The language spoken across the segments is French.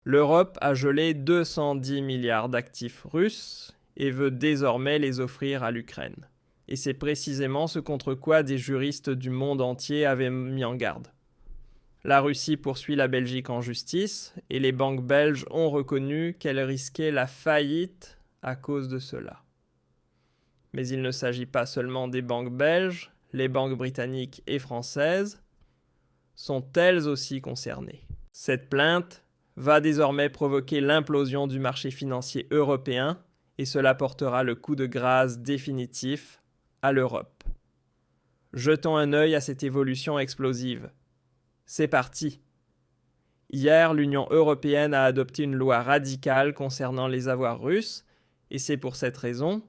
L'Europe a gelé 210 milliards d'actifs russes et veut désormais les offrir à l'Ukraine. Et c'est précisément ce contre quoi des juristes du monde entier avaient mis en garde. La Russie poursuit la Belgique en justice et les banques belges ont reconnu qu'elles risquaient la faillite à cause de cela. Mais il ne s'agit pas seulement des banques belges, les banques britanniques et françaises sont elles aussi concernées. Cette plainte va désormais provoquer l'implosion du marché financier européen et cela portera le coup de grâce définitif à l'Europe. Jetons un œil à cette évolution explosive. C'est parti. Hier, l'Union européenne a adopté une loi radicale concernant les avoirs russes et c'est pour cette raison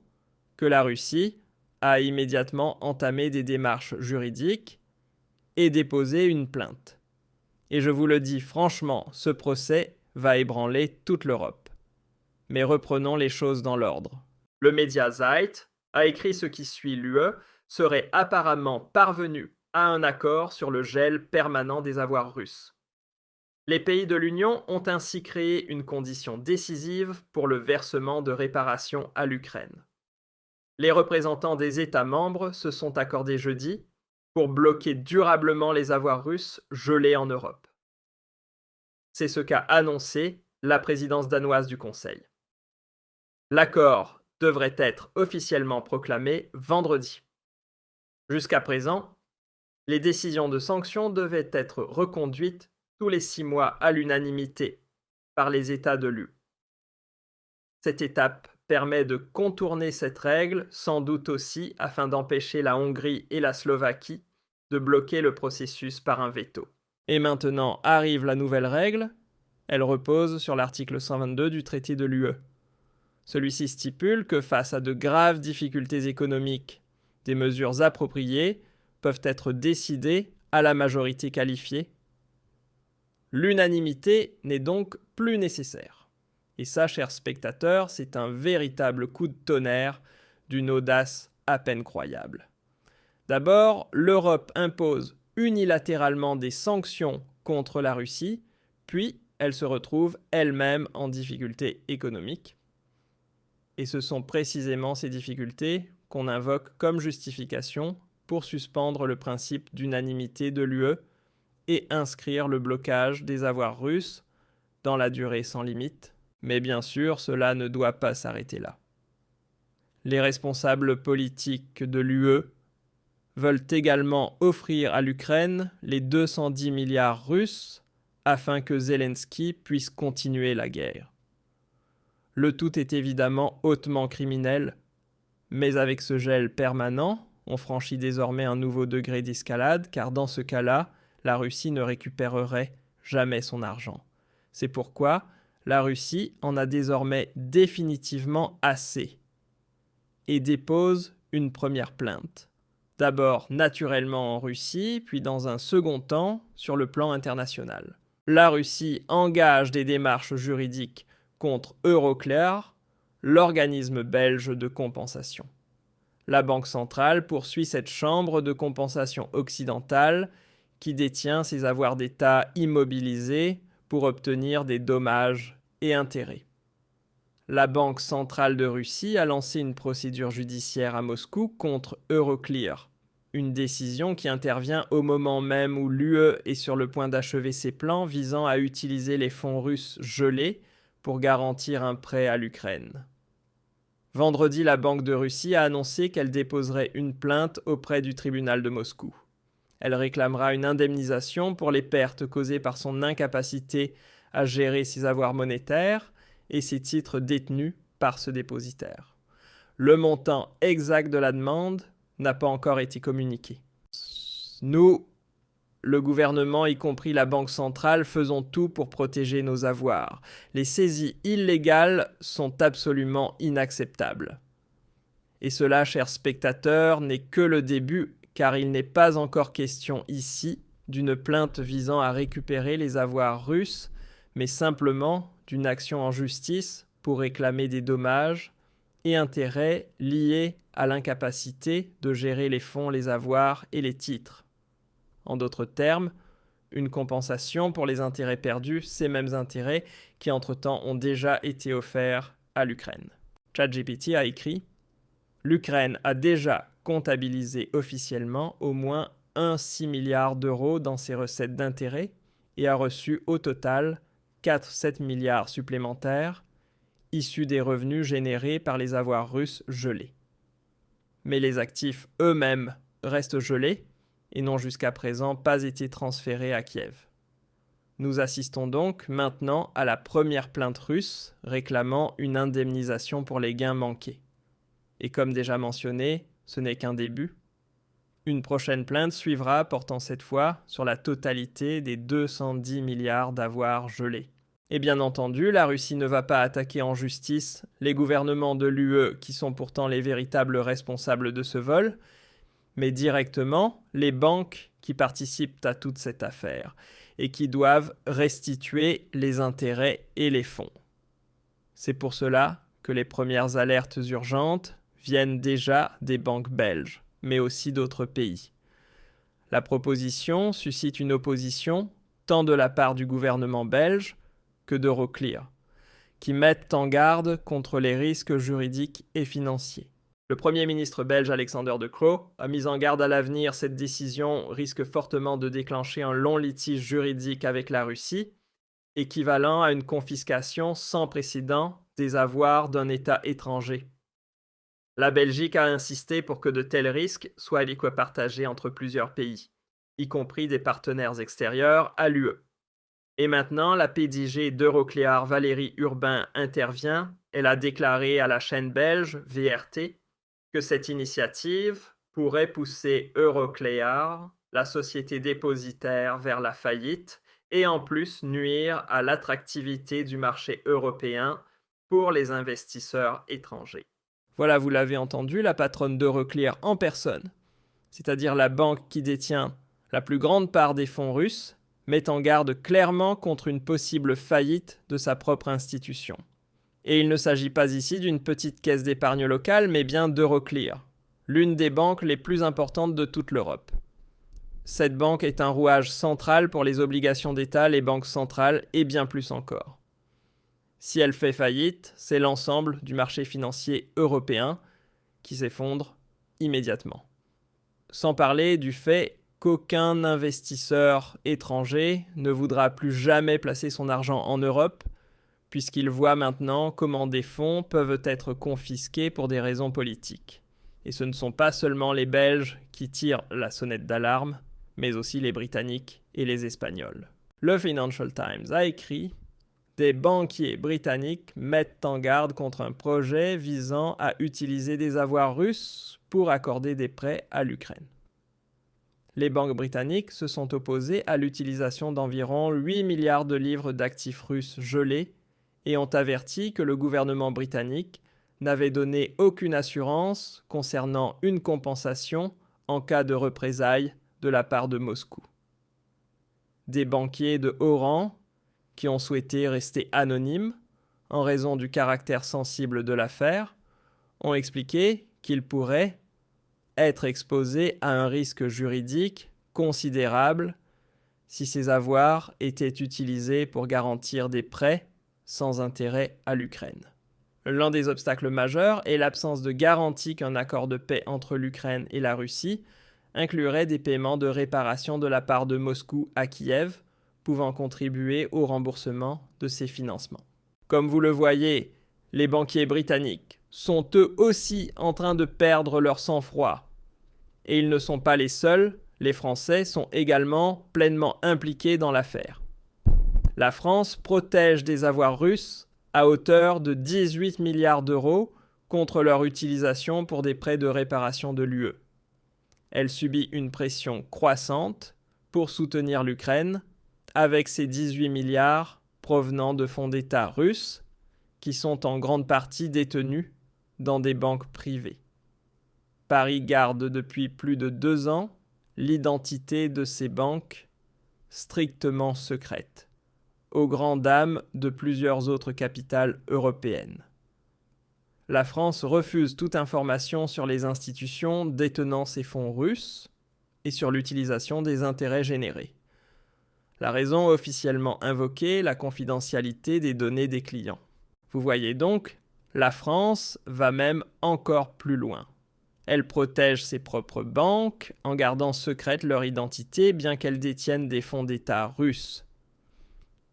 que la Russie a immédiatement entamé des démarches juridiques et déposé une plainte. Et je vous le dis franchement, ce procès va ébranler toute l'Europe. Mais reprenons les choses dans l'ordre. Le média Zeit a écrit ce qui suit: l'UE serait apparemment parvenu à un accord sur le gel permanent des avoirs russes. Les pays de l'Union ont ainsi créé une condition décisive pour le versement de réparations à l'Ukraine. Les représentants des États membres se sont accordés jeudi pour bloquer durablement les avoirs russes gelés en Europe. C'est ce qu'a annoncé la présidence danoise du Conseil. L'accord devrait être officiellement proclamé vendredi. Jusqu'à présent, les décisions de sanctions devaient être reconduites tous les 6 mois à l'unanimité par les États de l'UE. Cette étape permet de contourner cette règle, sans doute aussi afin d'empêcher la Hongrie et la Slovaquie de bloquer le processus par un veto. Et maintenant arrive la nouvelle règle, elle repose sur l'article 122 du traité de l'UE. Celui-ci stipule que face à de graves difficultés économiques, des mesures appropriées peuvent être décidées à la majorité qualifiée. L'unanimité n'est donc plus nécessaire. Et ça, chers spectateurs, c'est un véritable coup de tonnerre d'une audace à peine croyable. D'abord, l'Europe impose unilatéralement des sanctions contre la Russie, puis elle se retrouve elle-même en difficulté économique. Et ce sont précisément ces difficultés qu'on invoque comme justification pour suspendre le principe d'unanimité de l'UE et inscrire le blocage des avoirs russes dans la durée sans limite. Mais bien sûr, cela ne doit pas s'arrêter là. Les responsables politiques de l'UE veulent également offrir à l'Ukraine les 210 milliards russes afin que Zelensky puisse continuer la guerre. Le tout est évidemment hautement criminel, mais avec ce gel permanent, on franchit désormais un nouveau degré d'escalade, car dans ce cas-là, la Russie ne récupérerait jamais son argent. C'est pourquoi la Russie en a désormais définitivement assez et dépose une première plainte. D'abord naturellement en Russie, puis dans un second temps sur le plan international. La Russie engage des démarches juridiques contre Euroclear, l'organisme belge de compensation. La Banque centrale poursuit cette chambre de compensation occidentale qui détient ses avoirs d'État immobilisés pour obtenir des dommages et intérêts. La Banque centrale de Russie a lancé une procédure judiciaire à Moscou contre Euroclear, une décision qui intervient au moment même où l'UE est sur le point d'achever ses plans visant à utiliser les fonds russes gelés pour garantir un prêt à l'Ukraine. Vendredi, la Banque de Russie a annoncé qu'elle déposerait une plainte auprès du tribunal de Moscou. Elle réclamera une indemnisation pour les pertes causées par son incapacité à gérer ses avoirs monétaires et ses titres détenus par ce dépositaire. Le montant exact de la demande n'a pas encore été communiqué. Nous, le gouvernement, y compris la Banque centrale, faisons tout pour protéger nos avoirs. Les saisies illégales sont absolument inacceptables. Et cela, chers spectateurs, n'est que le début, car il n'est pas encore question ici d'une plainte visant à récupérer les avoirs russes, mais simplement d'une action en justice pour réclamer des dommages et intérêts liés à l'incapacité de gérer les fonds, les avoirs et les titres. En d'autres termes, une compensation pour les intérêts perdus, ces mêmes intérêts qui entre-temps ont déjà été offerts à l'Ukraine. ChatGPT a écrit « L'Ukraine a déjà comptabilisé officiellement au moins 1,6 milliard d'euros dans ses recettes d'intérêts et a reçu au total 4,7 milliards supplémentaires issus des revenus générés par les avoirs russes gelés. Mais les actifs eux-mêmes restent gelés et n'ont jusqu'à présent pas été transférés à Kiev. Nous assistons donc maintenant à la première plainte russe réclamant une indemnisation pour les gains manqués. Et comme déjà mentionné, ce n'est qu'un début. Une prochaine plainte suivra portant cette fois sur la totalité des 210 milliards d'avoirs gelés. Et bien entendu, la Russie ne va pas attaquer en justice les gouvernements de l'UE qui sont pourtant les véritables responsables de ce vol, mais directement les banques qui participent à toute cette affaire et qui doivent restituer les intérêts et les fonds. C'est pour cela que les premières alertes urgentes viennent déjà des banques belges, mais aussi d'autres pays. La proposition suscite une opposition tant de la part du gouvernement belge que d'Euroclear, qui mettent en garde contre les risques juridiques et financiers. Le Premier ministre belge Alexander De Croo a mis en garde à l'avenir, cette décision risque fortement de déclencher un long litige juridique avec la Russie, équivalent à une confiscation sans précédent des avoirs d'un État étranger. La Belgique a insisté pour que de tels risques soient à fois partagés entre plusieurs pays, y compris des partenaires extérieurs à l'UE. Et maintenant, la PDG d'Euroclear, Valérie Urbain, intervient. Elle a déclaré à la chaîne belge VRT que cette initiative pourrait pousser Euroclear, la société dépositaire, vers la faillite et en plus nuire à l'attractivité du marché européen pour les investisseurs étrangers. Voilà, vous l'avez entendu, la patronne d'Euroclear en personne, c'est-à-dire la banque qui détient la plus grande part des fonds russes, met en garde clairement contre une possible faillite de sa propre institution. Et il ne s'agit pas ici d'une petite caisse d'épargne locale, mais bien d'Euroclear, l'une des banques les plus importantes de toute l'Europe. Cette banque est un rouage central pour les obligations d'État, les banques centrales et bien plus encore. Si elle fait faillite, c'est l'ensemble du marché financier européen qui s'effondre immédiatement. Sans parler du fait qu'aucun investisseur étranger ne voudra plus jamais placer son argent en Europe, puisqu'il voit maintenant comment des fonds peuvent être confisqués pour des raisons politiques. Et ce ne sont pas seulement les Belges qui tirent la sonnette d'alarme, mais aussi les Britanniques et les Espagnols. Le Financial Times a écrit « Des banquiers britanniques mettent en garde contre un projet visant à utiliser des avoirs russes pour accorder des prêts à l'Ukraine. » Les banques britanniques se sont opposées à l'utilisation d'environ 8 milliards de livres d'actifs russes gelés et ont averti que le gouvernement britannique n'avait donné aucune assurance concernant une compensation en cas de représailles de la part de Moscou. Des banquiers de haut rang, qui ont souhaité rester anonymes en raison du caractère sensible de l'affaire, ont expliqué qu'ils pourraient être exposés à un risque juridique considérable si ces avoirs étaient utilisés pour garantir des prêts sans intérêt à l'Ukraine. L'un des obstacles majeurs est l'absence de garantie qu'un accord de paix entre l'Ukraine et la Russie inclurait des paiements de réparation de la part de Moscou à Kiev, pouvant contribuer au remboursement de ces financements. Comme vous le voyez, les banquiers britanniques sont eux aussi en train de perdre leur sang-froid. Et ils ne sont pas les seuls, les Français sont également pleinement impliqués dans l'affaire. La France protège des avoirs russes à hauteur de 18 milliards d'euros contre leur utilisation pour des prêts de réparation de l'UE. Elle subit une pression croissante pour soutenir l'Ukraine, avec ces 18 milliards provenant de fonds d'État russes qui sont en grande partie détenus dans des banques privées. Paris garde depuis plus de 2 ans l'identité de ces banques strictement secrète, aux grandes dames de plusieurs autres capitales européennes. La France refuse toute information sur les institutions détenant ces fonds russes et sur l'utilisation des intérêts générés. La raison officiellement invoquée, la confidentialité des données des clients. Vous voyez donc, la France va même encore plus loin. Elle protège ses propres banques en gardant secrète leur identité bien qu'elles détiennent des fonds d'État russes.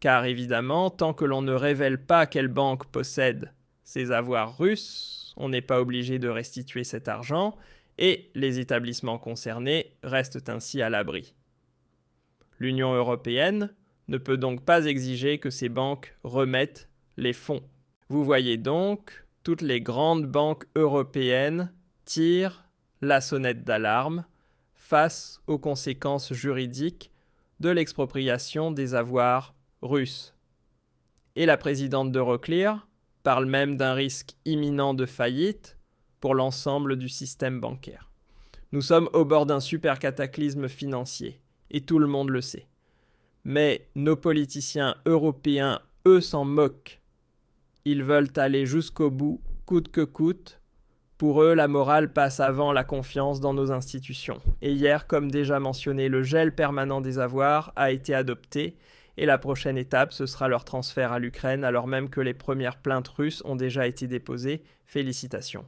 Car évidemment, tant que l'on ne révèle pas quelle banque possède ces avoirs russes, on n'est pas obligé de restituer cet argent et les établissements concernés restent ainsi à l'abri. L'Union européenne ne peut donc pas exiger que ces banques remettent les fonds. Vous voyez donc, toutes les grandes banques européennes tirent la sonnette d'alarme face aux conséquences juridiques de l'expropriation des avoirs russes. Et la présidente d'Euroclear parle même d'un risque imminent de faillite pour l'ensemble du système bancaire. Nous sommes au bord d'un super cataclysme financier, et tout le monde le sait. Mais nos politiciens européens, eux, s'en moquent. Ils veulent aller jusqu'au bout, coûte que coûte. Pour eux, la morale passe avant la confiance dans nos institutions. Et hier, comme déjà mentionné, le gel permanent des avoirs a été adopté, et la prochaine étape, ce sera leur transfert à l'Ukraine, alors même que les premières plaintes russes ont déjà été déposées. Félicitations.